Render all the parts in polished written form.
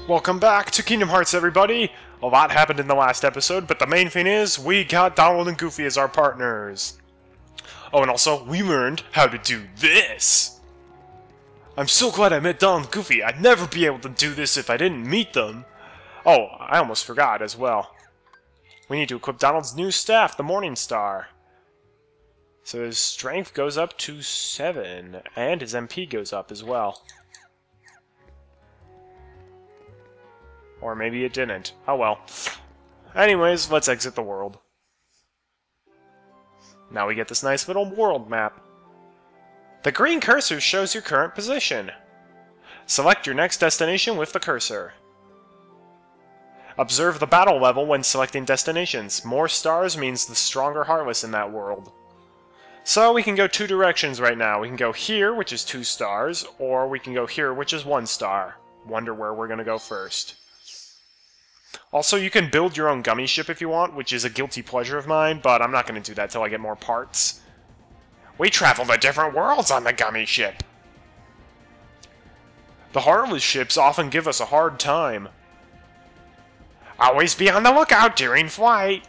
Welcome back to Kingdom Hearts, everybody! A lot happened in the last episode, but the main thing is, we got Donald and Goofy as our partners. Oh, and also, we learned how to do this! I'm so glad I met Donald and Goofy. I'd never be able to do this if I didn't meet them. Oh, I almost forgot as well. We need to equip Donald's new staff, the Morning Star. So his strength goes up to 7, and his MP goes up as well. Or maybe it didn't. Oh well. Anyways, let's exit the world. Now we get this nice little world map. The green cursor shows your current position. Select your next destination with the cursor. Observe the battle level when selecting destinations. More stars means the stronger Heartless in that world. So we can go two directions right now. We can go here, which is 2 stars, or we can go here, which is 1 star. Wonder where we're gonna go first. Also, you can build your own gummy ship if you want, which is a guilty pleasure of mine, but I'm not going to do that till I get more parts. We travel to different worlds on the gummy ship! The Heartless ships often give us a hard time. Always be on the lookout during flight!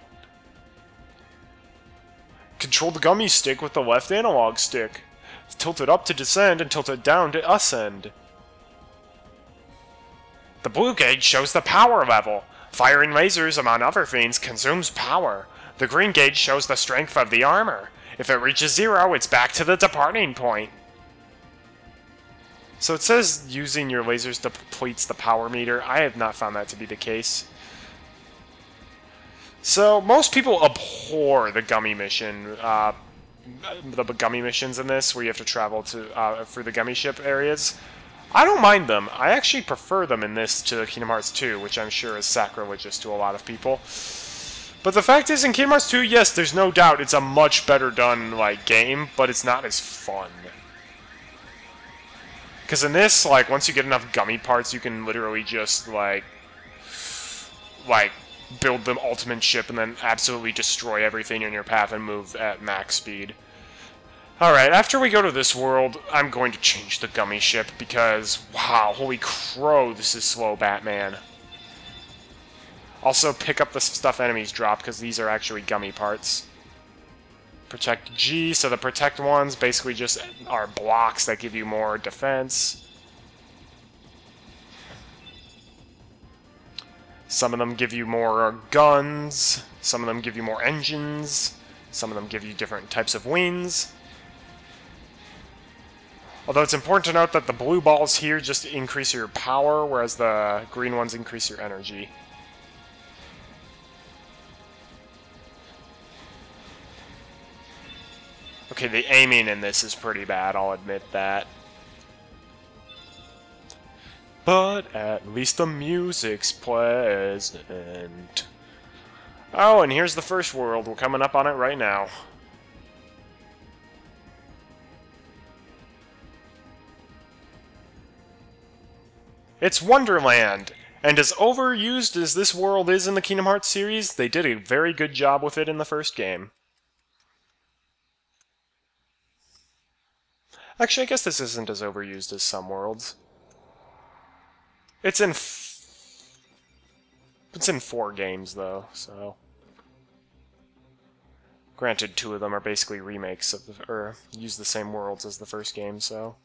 Control the gummy stick with the left analog stick. Tilt it up to descend and tilt it down to ascend. The blue gauge shows the power level. Firing lasers, among other things, consumes power. The green gauge shows the strength of the armor. If it reaches 0, it's back to the departing point. So it says using your lasers depletes the power meter. I have not found that to be the case. So most people abhor the gummy mission, the gummy missions in this, where you have to travel to through the gummy ship areas. I don't mind them. I actually prefer them in this to Kingdom Hearts 2, which I'm sure is sacrilegious to a lot of people. But the fact is, in Kingdom Hearts 2, yes, there's no doubt it's a much better done, game, but it's not as fun. Because in this, once you get enough gummy parts, you can literally just, build the ultimate ship and then absolutely destroy everything in your path and move at max speed. Alright, after we go to this world, I'm going to change the gummy ship because, wow, holy crow, this is slow, Batman. Also, pick up the stuff enemies drop, because these are actually gummy parts. Protect G, so the protect ones basically just are blocks that give you more defense. Some of them give you more guns, some of them give you more engines, some of them give you different types of wings. Although it's important to note that the blue balls here just increase your power, whereas the green ones increase your energy. Okay, the aiming in this is pretty bad, I'll admit that. But at least the music's pleasant. Oh, and here's the first world. We're coming up on it right now. It's Wonderland! And as overused as this world is in the Kingdom Hearts series, they did a very good job with it in the first game. Actually, I guess this isn't as overused as some worlds. It's in 4 games, though, so... Granted, 2 of them are basically remakes of or use the same worlds as the first game, so...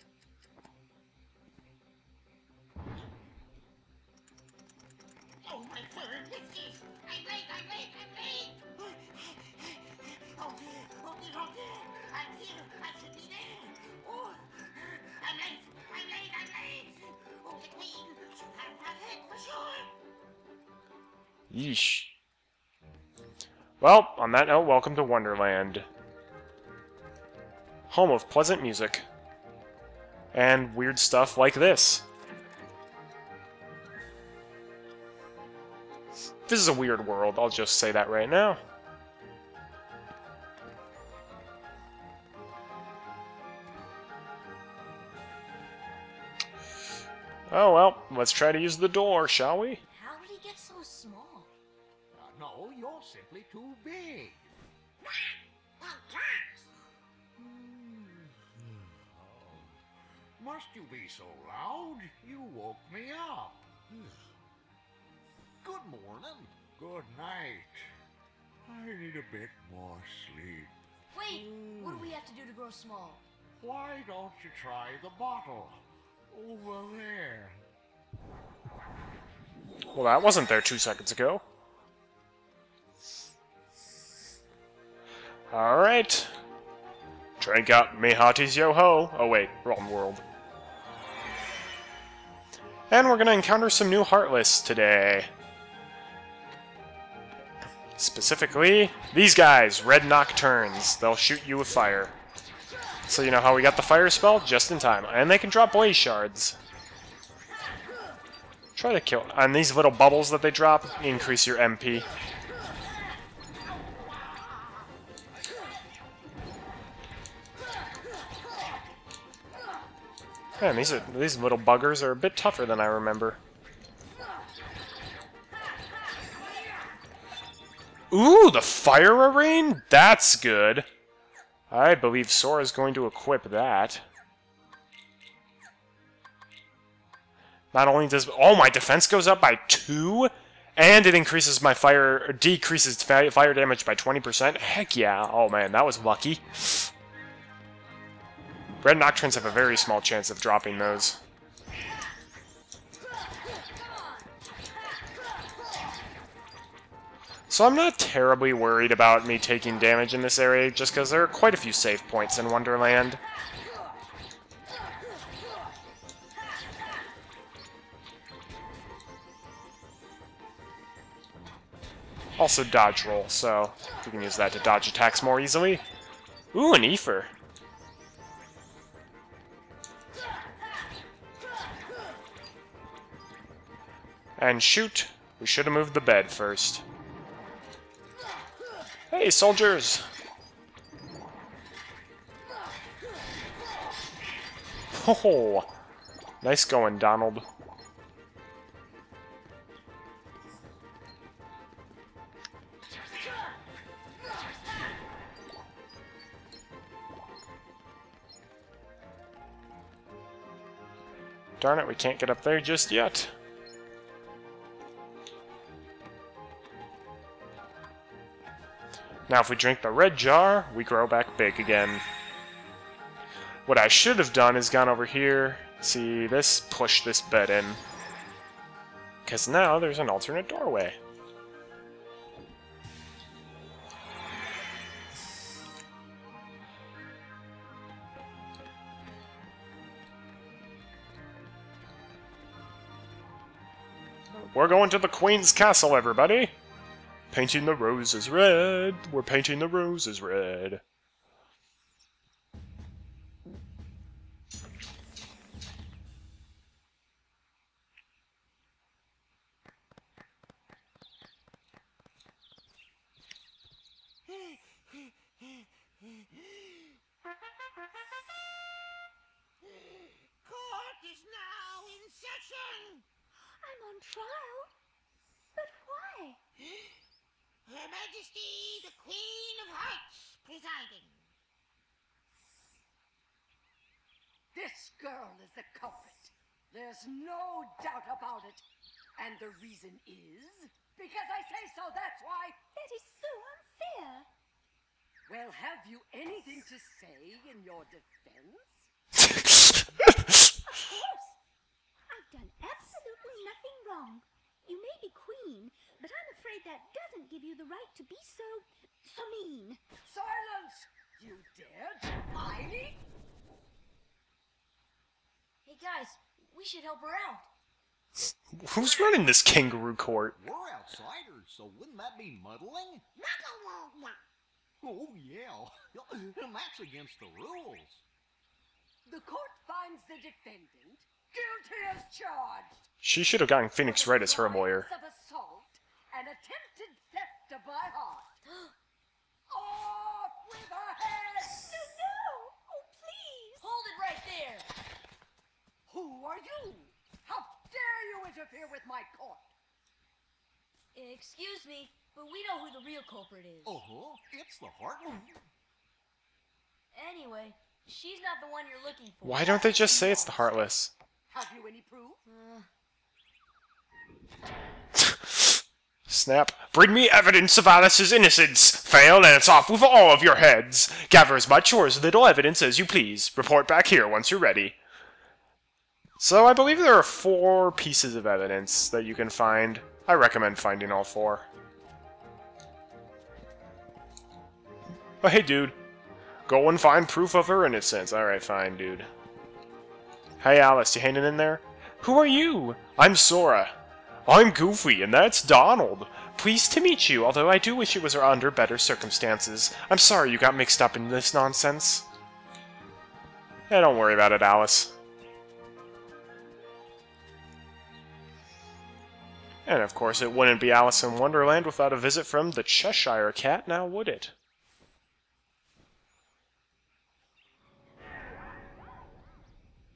Yeesh. Well, on that note, welcome to Wonderland. Home of pleasant music. And weird stuff like this. This is a weird world, I'll just say that right now. Oh well, let's try to use the door, shall we? How did he get so small? No, you're simply too big. Must you be so loud? You woke me up. Good night. I need a bit more sleep. Wait, what do we have to do to grow small? Why don't you try the bottle? Over there. Well, that wasn't there 2 seconds ago. Alright. Drink up, me hearties yo-ho. Oh wait, wrong world. And we're gonna encounter some new Heartless today. Specifically, these guys, Red Nocturnes. They'll shoot you with fire. So you know how we got the fire spell? Just in time. And they can drop blaze shards. Try to kill... And these little bubbles that they drop increase your MP. Man, these little buggers are a bit tougher than I remember. Ooh, the fire arraign? That's good. I believe Sora's going to equip that. Not only does... Oh, my defense goes up by 2? And it increases my fire... Or decreases fire damage by 20%? Heck yeah. Oh, man, that was lucky. Red Nocturnes have a very small chance of dropping those. So I'm not terribly worried about me taking damage in this area, just because there are quite a few safe points in Wonderland. Also dodge roll, so we can use that to dodge attacks more easily. Ooh, an Ether. And shoot, we should have moved the bed first. Hey, soldiers! Oh, nice going, Donald. Darn it, we can't get up there just yet. Now if we drink the red jar, we grow back big again. What I should have done is gone over here, see this, push this bed in. Because now there's an alternate doorway. We're going to the Queen's Castle, everybody! Painting the roses red. We're painting the roses red. Court is now in session. I'm on trial? But why? Her Majesty, the Queen of Hearts, presiding. This girl is the culprit. There's no doubt about it. And the reason is because I say so, that's why. That is so unfair. Well, have you anything to say in your defense? Of course. I've done absolutely nothing wrong. You may be queen, but I'm afraid that doesn't give you the right to be so mean. Silence! You dare deny me? Hey guys, we should help her out. Who's running this kangaroo court? We're outsiders, so wouldn't that be muddling? Oh, yeah. And that's against the rules. The court finds the defendant guilty as charged. She should have gotten Phoenix Wright as her lawyer. Of assault and attempted theft of my heart. Off with her head! No! Oh, please! Hold it right there! Who are you? How dare you interfere with my court? Excuse me, but we know who the real culprit is. Uh-huh. It's the Heartless. Anyway, she's not the one you're looking for. Why don't they just say it's the Heartless? Have you any proof? Snap. Bring me evidence of Alice's innocence. Fail, and it's off with all of your heads. Gather as much or as little evidence as you please. Report back here once you're ready. So I believe there are 4 pieces of evidence that you can find. I recommend finding all 4. Oh, hey, dude. Go and find proof of her innocence. Alright, fine, dude. Hey, Alice, you hanging in there? Who are you? I'm Sora. I'm Goofy, and that's Donald. Pleased to meet you, although I do wish it was under better circumstances. I'm sorry you got mixed up in this nonsense. Yeah, don't worry about it, Alice. And of course, it wouldn't be Alice in Wonderland without a visit from the Cheshire Cat, now would it?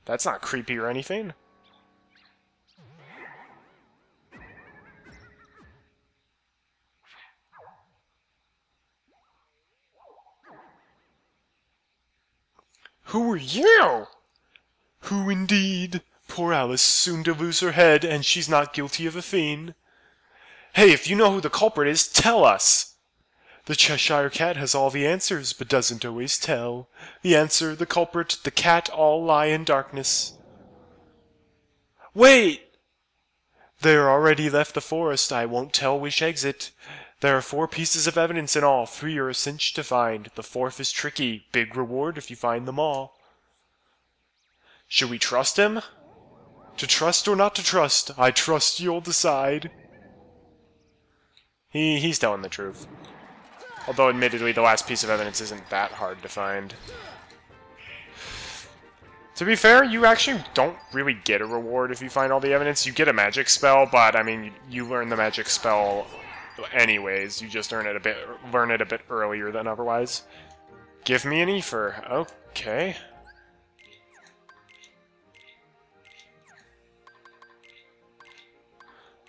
That's not creepy or anything. Who are you? Who indeed? Poor Alice, soon to lose her head, and she's not guilty of a thing. Hey, if you know who the culprit is, tell us! The Cheshire Cat has all the answers, but doesn't always tell. The answer, the culprit, the cat all lie in darkness. Wait! They're already left the forest, I won't tell which exit. There are 4 pieces of evidence in all, 3 are a cinch to find. The 4th is tricky, big reward if you find them all. Should we trust him? To trust or not to trust, I trust you'll decide. He's telling the truth. Although admittedly the last piece of evidence isn't that hard to find. To be fair, you actually don't really get a reward if you find all the evidence. You get a magic spell, but I mean, you learn the magic spell anyways. You just learn it a bit earlier than otherwise. Give me an Ether. Okay.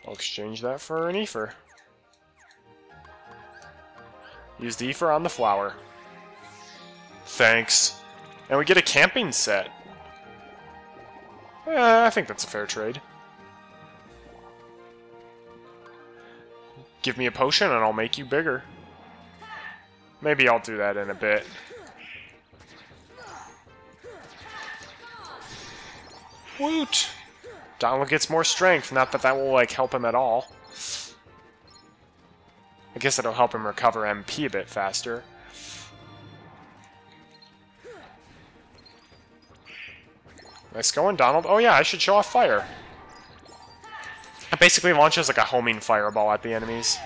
I'll exchange that for an Ether. Use the Ether on the flower. Thanks. And we get a camping set. I think that's a fair trade. Give me a potion and I'll make you bigger. Maybe I'll do that in a bit. Woot! Donald gets more strength, not that that will, like, help him at all. I guess it'll help him recover MP a bit faster. Nice going, Donald. Oh yeah, I should show off fire. It basically launches like a homing fireball at the enemies.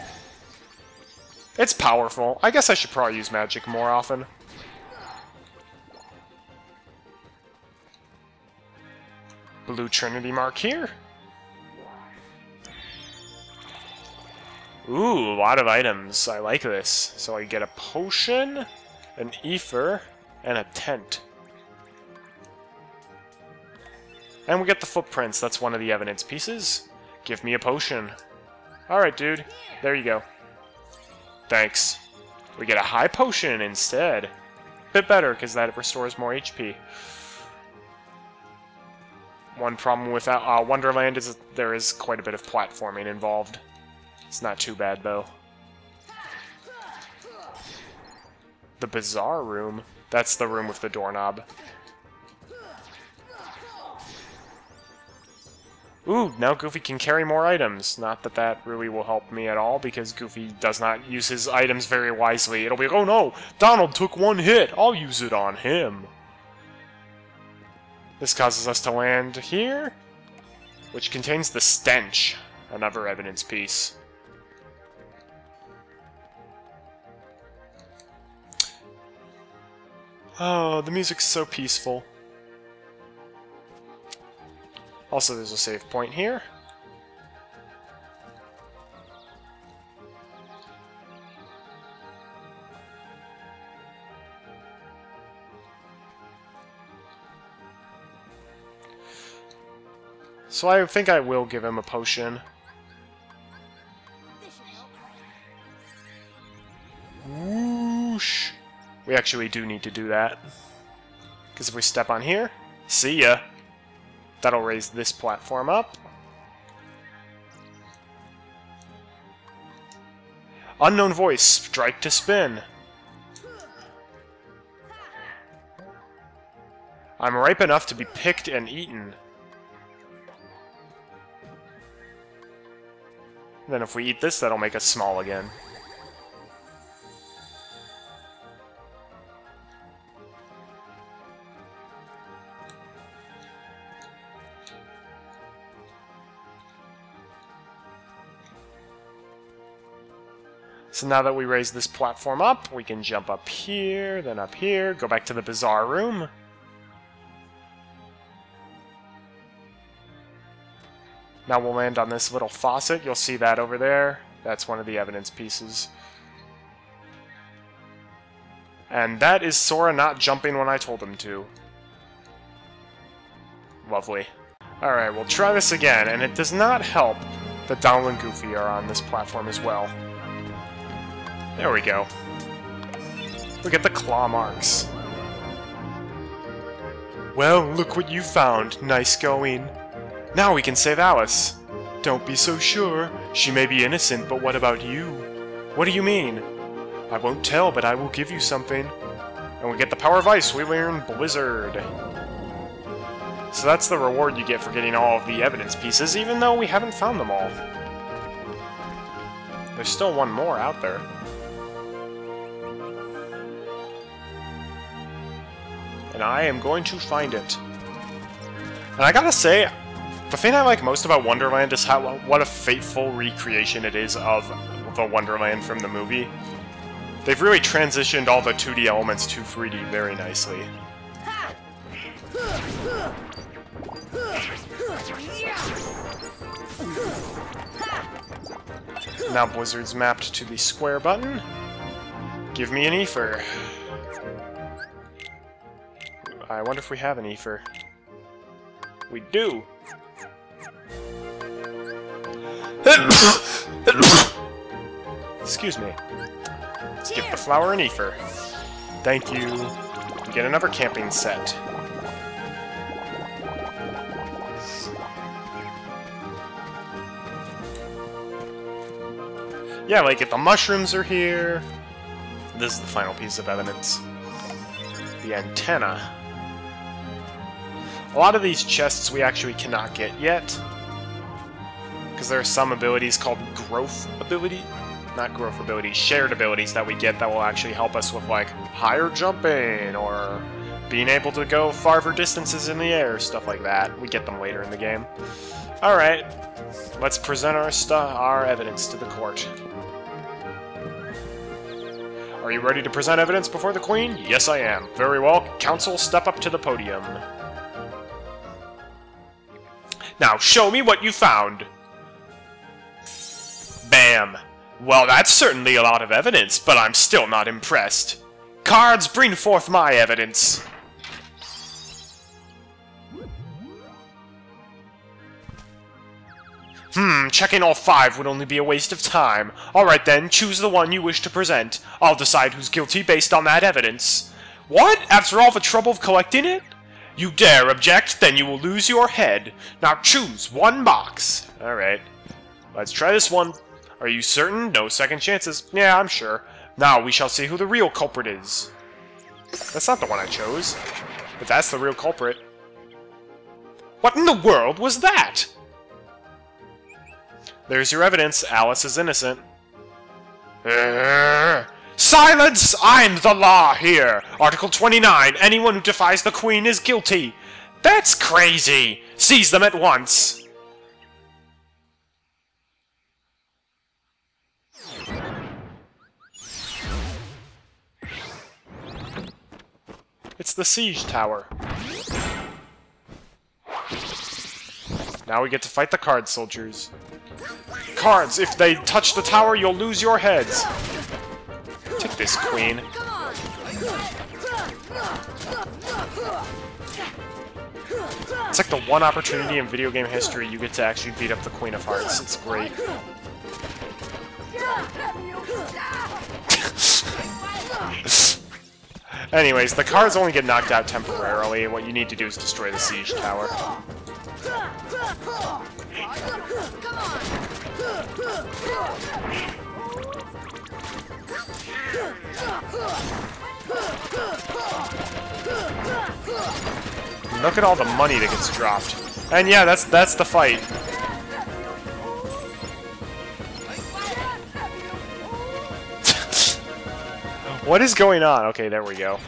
It's powerful. I guess I should probably use magic more often. Blue Trinity mark here. Ooh, a lot of items. I like this. So I get a potion, an Ether, and a tent. And we get the footprints. That's one of the evidence pieces. Give me a potion. Alright, dude. There you go. Thanks. We get a high potion instead. Bit better, because that restores more HP. One problem with Wonderland is that there is quite a bit of platforming involved. It's not too bad, though. The Bazaar Room. That's the room with the doorknob. Ooh, now Goofy can carry more items. Not that that really will help me at all, because Goofy does not use his items very wisely. It'll be like, oh no, Donald took one hit, I'll use it on him. This causes us to land here, which contains the Stench, another evidence piece. Oh, the music's so peaceful. Also, there's a save point here. So I think I will give him a potion. Whoosh! We actually do need to do that. Because if we step on here, see ya! That'll raise this platform up. Unknown voice, strike to spin. I'm ripe enough to be picked and eaten. Then if we eat this, that'll make us small again. So now that we raise this platform up, we can jump up here, then up here, go back to the bazaar room. Now we'll land on this little faucet. You'll see that over there. That's one of the evidence pieces. And that is Sora not jumping when I told him to. Lovely. Alright, we'll try this again, and it does not help that Donald and Goofy are on this platform as well. There we go. Look at the claw marks. Well, look what you found. Nice going. Now we can save Alice. Don't be so sure. She may be innocent, but what about you? What do you mean? I won't tell, but I will give you something. And we get the power of ice. We learn Blizzard. So that's the reward you get for getting all of the evidence pieces, even though we haven't found them all. There's still one more out there. And I am going to find it. And I gotta say, the thing I like most about Wonderland is what a faithful recreation it is of the Wonderland from the movie. They've really transitioned all the 2D elements to 3D very nicely. Now Blizzard's mapped to the square button. Give me an Ether. I wonder if we have an Ether. We do! Excuse me. Skip the flower and Ether. Thank you. We get another camping set. Yeah, like, if the mushrooms are here... This is the final piece of evidence. The antenna. A lot of these chests we actually cannot get yet. Because there are some abilities called growth ability. Not growth abilities, shared abilities that we get that will actually help us with, like, higher jumping, or being able to go farther distances in the air, stuff like that. We get them later in the game. Alright, let's present our evidence to the court. Are you ready to present evidence before the Queen? Yes, I am. Very well, Council, step up to the podium. Now, show me what you found. Bam. Well, that's certainly a lot of evidence, but I'm still not impressed. Cards, bring forth my evidence. Checking all 5 would only be a waste of time. Alright then, choose the one you wish to present. I'll decide who's guilty based on that evidence. What? After all the trouble of collecting it? You dare object, then you will lose your head. Now choose one box. Alright. Let's try this one. Are you certain? No second chances. Yeah, I'm sure. Now we shall see who the real culprit is. That's not the one I chose. But that's the real culprit. What in the world was that? There's your evidence. Alice is innocent. Silence! I'm the law here! Article 29. Anyone who defies the Queen is guilty. That's crazy! Seize them at once! It's the siege tower. Now we get to fight the card soldiers. Cards, if they touch the tower, you'll lose your heads. Take this, Queen. It's like the one opportunity in video game history you get to actually beat up the Queen of Hearts. It's great. Anyways, the cards only get knocked out temporarily, and what you need to do is destroy the siege tower. Look at all the money that gets dropped. And yeah, that's the fight. What is going on? Okay, there we go.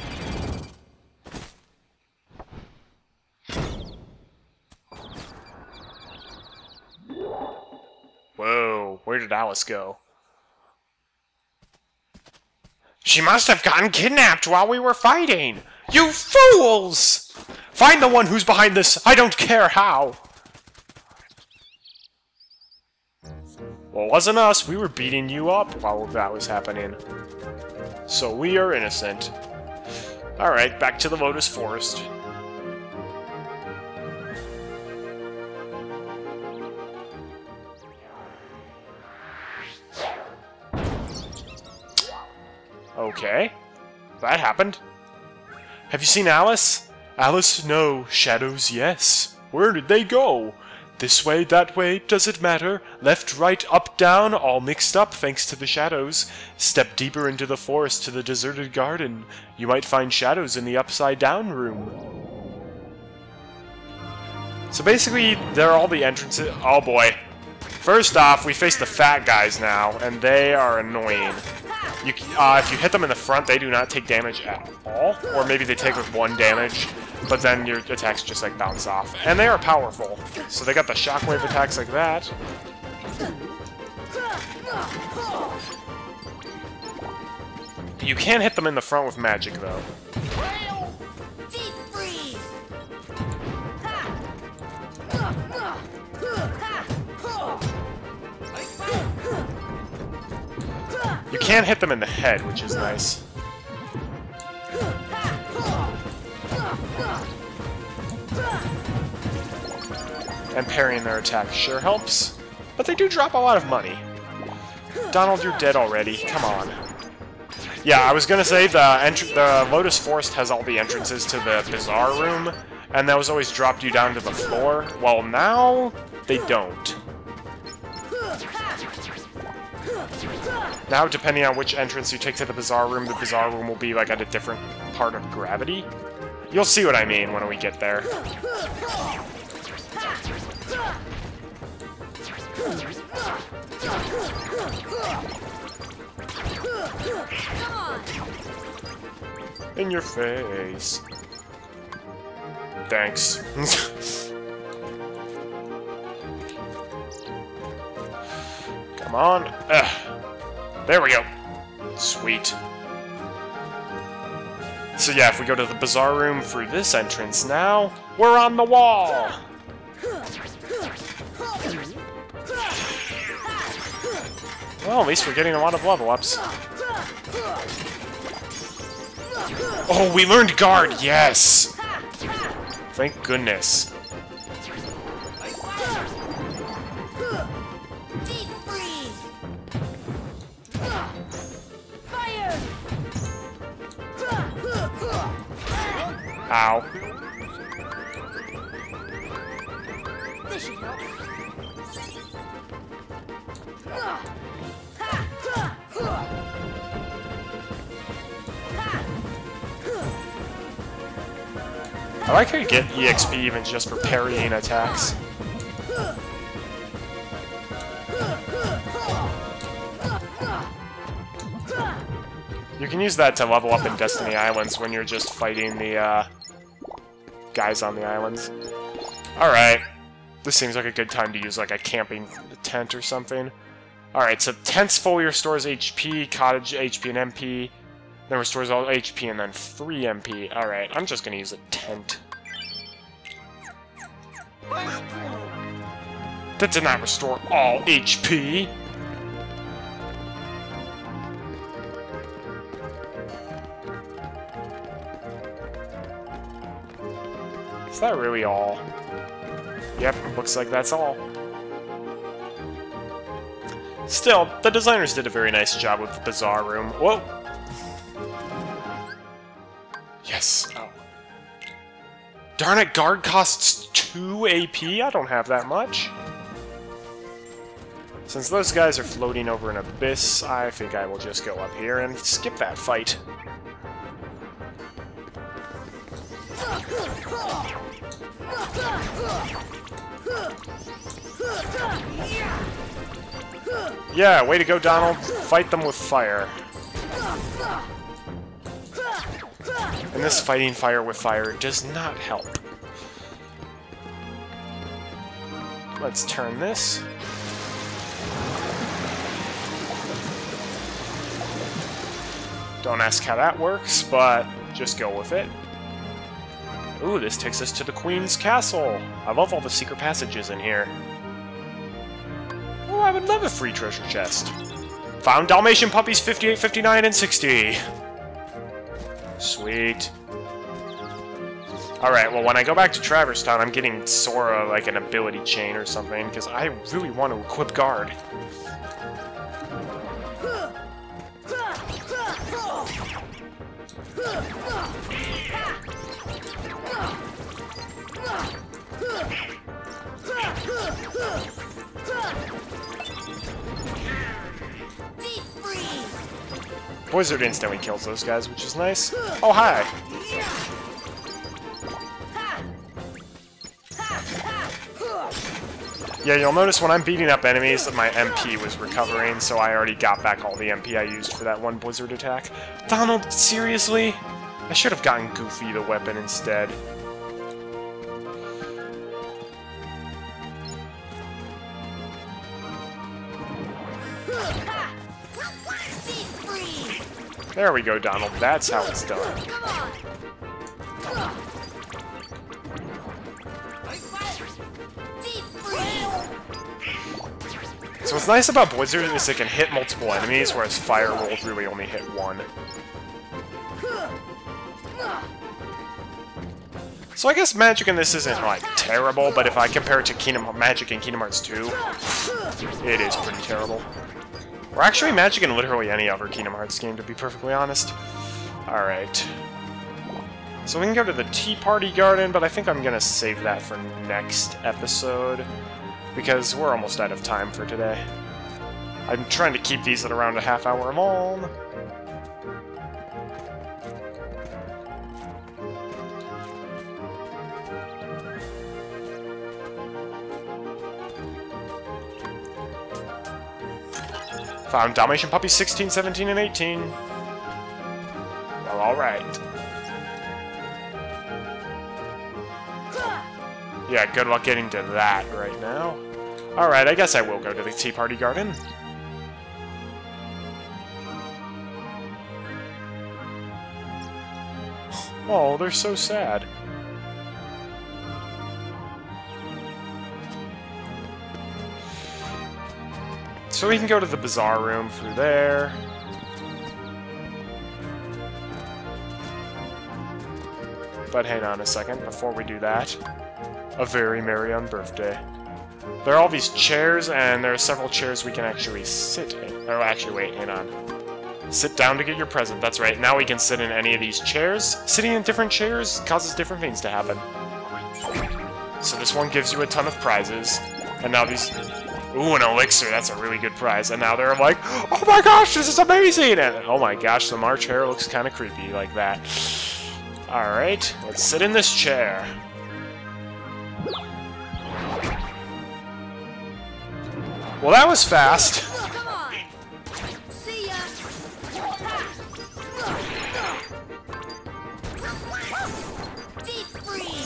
Whoa, where did Alice go? She must have gotten kidnapped while we were fighting! You fools! Find the one who's behind this, I don't care how! Well, it wasn't us, we were beating you up while that was happening. So we are innocent. Alright, back to the Lotus Forest. Okay. That happened. Have you seen Alice? Alice, no. Shadows, yes. Where did they go? This way, that way, does it matter? Left, right, up, down, all mixed up thanks to the shadows. Step deeper into the forest to the deserted garden. You might find shadows in the upside-down room. So basically, they're all the entrances. Oh boy. First off, we face the fat guys now, and they are annoying. If you hit them in the front, they do not take damage at all. Or maybe they take like 1 damage, but then your attacks just like bounce off. And they are powerful. So they got the shockwave attacks like that. You can hit them in the front with magic, though. Deep freeze! You can hit them in the head, which is nice. And parrying their attack sure helps, but they do drop a lot of money. Donald, you're dead already. Come on. Yeah, I was gonna say the Lotus Forest has all the entrances to the Bazaar Room, and those always dropped you down to the floor. Well, now they don't. Now, depending on which entrance you take to the Bazaar Room will be like at a different part of gravity. You'll see what I mean when we get there. In your face. Thanks. Come on. There we go. Sweet. So yeah, if we go to the Bazaar Room through this entrance now, we're on the wall! Well, at least we're getting a lot of level ups. Oh, we learned guard, yes! Thank goodness. Deep freeze! Fire! Ow. This should help. I like how you get EXP even just for parrying attacks. You can use that to level up in Destiny Islands when you're just fighting the guys on the islands. Alright. This seems like a good time to use like a camping tent or something. Alright, so tents fully restores HP, cottage HP and MP. Then restores all HP and then 3 MP. Alright, I'm just gonna use a tent. That did not restore all HP! Is that really all? Yep, looks like that's all. Still, the designers did a very nice job with the Bazaar Room. Whoa! Yes. Oh. Darn it, guard costs 2 AP? I don't have that much. Since those guys are floating over an abyss, I think I will just go up here and skip that fight. Yeah, way to go, Donald. Fight them with fire. And this fighting fire with fire does not help. Let's turn this. Don't ask how that works, but just go with it. Ooh, this takes us to the Queen's Castle. I love all the secret passages in here. Oh, I would love a free treasure chest. Found Dalmatian puppies 58, 59, and 60. Sweet. Alright, well, when I go back to Traverse Town, I'm getting Sora, like, an ability chain or something, because I really want to equip Guard. Blizzard instantly kills those guys, which is nice. Oh, hi! Yeah, you'll notice when I'm beating up enemies that my MP was recovering, so I already got back all the MP I used for that one Blizzard attack. Donald, seriously? I should have gotten Goofy the weapon instead. There we go, Donald. That's how it's done. So what's nice about Blizzard is it can hit multiple enemies, whereas Fire will really only hit one. So I guess magic in this isn't, like, terrible, but if I compare it to Magic in Kingdom Hearts 2, it is pretty terrible. Or actually Magic in literally any other Kingdom Hearts game, to be perfectly honest. Alright. So we can go to the Tea Party Garden, but I think I'm gonna save that for next episode, because we're almost out of time for today. I'm trying to keep these at around a half hour long. Found Dalmatian puppies 16, 17, and 18. Well, alright. Yeah, good luck getting to that right now. Alright, I guess I will go to the Tea Party Garden. Oh, they're so sad. So we can go to the Bazaar Room through there. But hang on a second, before we do that, a very merry on birthday. There are all these chairs, and there are several chairs we can actually sit in. Oh, actually, wait, hang on. Sit down to get your present, that's right. Now we can sit in any of these chairs. Sitting in different chairs causes different things to happen. So this one gives you a ton of prizes, and now these... Ooh, an elixir, that's a really good prize. And now they're like, oh my gosh, this is amazing! And oh my gosh, the March Hare looks kind of creepy like that. Alright, let's sit in this chair. Well, that was fast. Come on. See ya. Deep freeze.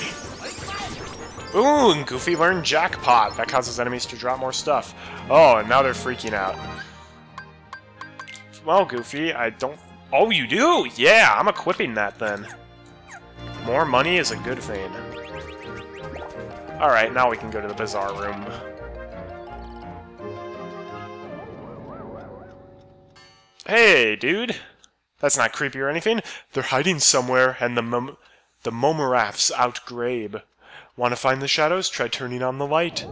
Ooh, and Goofy learned Jackpot. That causes enemies to drop more stuff. Oh, and now they're freaking out. Well, Goofy, I don't... Oh, you do? Yeah, I'm equipping that then. More money is a good thing. Alright, now we can go to the Bazaar Room. Hey, dude. That's not creepy or anything. They're hiding somewhere, and the Momoraths outgrabe. Want to find the shadows? Try turning on the light.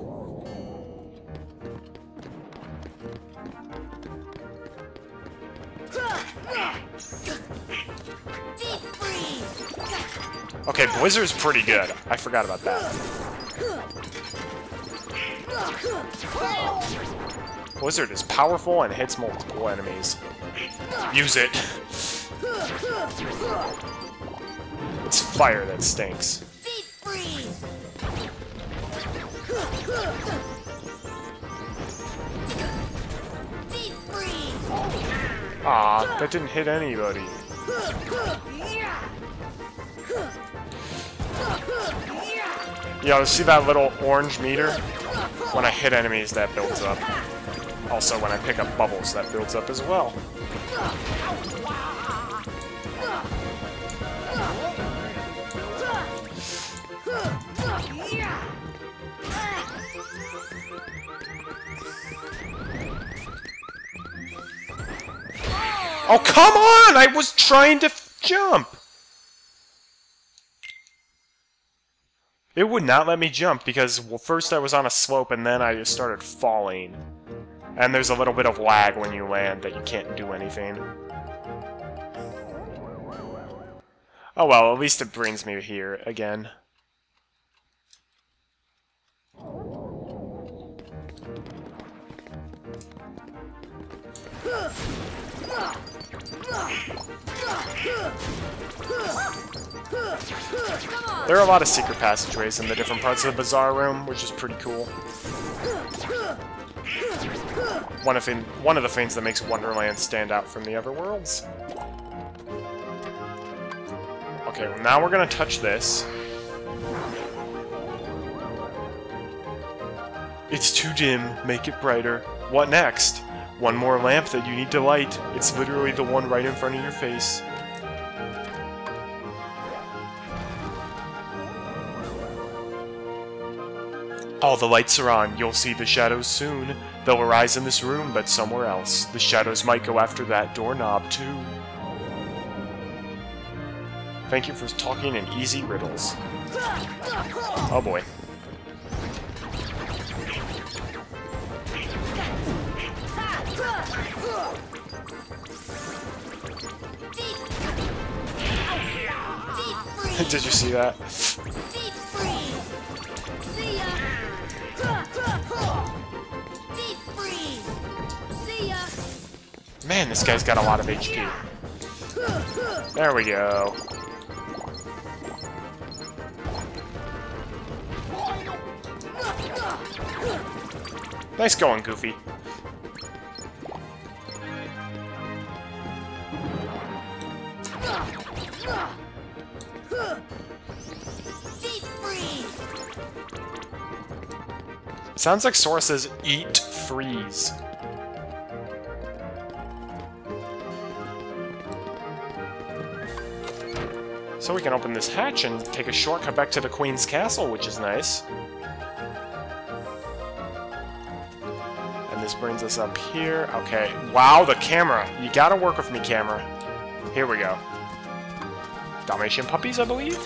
Okay, Blizzard's pretty good. I forgot about that. Blizzard is powerful and hits multiple enemies. Use it. It's fire that stinks. Deep freeze. Deep freeze. Aw, that didn't hit anybody. Yeah, see that little orange meter? When I hit enemies, that builds up. Also, when I pick up bubbles, that builds up as well. Oh, come on! I was trying to jump! It would not let me jump because, well, first I was on a slope and then I just started falling. And there's a little bit of lag when you land that you can't do anything. Oh well, at least it brings me here again. There are a lot of secret passageways in the different parts of the Bazaar Room, which is pretty cool. One of the things that makes Wonderland stand out from the other worlds. Okay, well now we're gonna touch this. It's too dim, make it brighter. What next? One more lamp that you need to light. It's literally the one right in front of your face. All the lights are on. You'll see the shadows soon. They'll arise in this room, but somewhere else. The shadows might go after that doorknob, too. Thank you for talking in easy riddles. Oh boy. Did you see that? Man, this guy's got a lot of HP. There we go. Nice going, Goofy. Sounds like Sora says, eat, freeze. So we can open this hatch and take a shortcut back to the Queen's Castle, which is nice. And this brings us up here. Okay. Wow, the camera. You gotta work with me, camera. Here we go. Dalmatian puppies, I believe?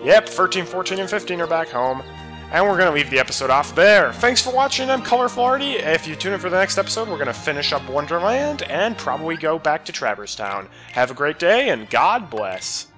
Yep, 13, 14, and 15 are back home. And we're going to leave the episode off there. Thanks for watching, I'm Colorful Artie. If you tune in for the next episode, we're going to finish up Wonderland and probably go back to Traverse Town. Have a great day, and God bless.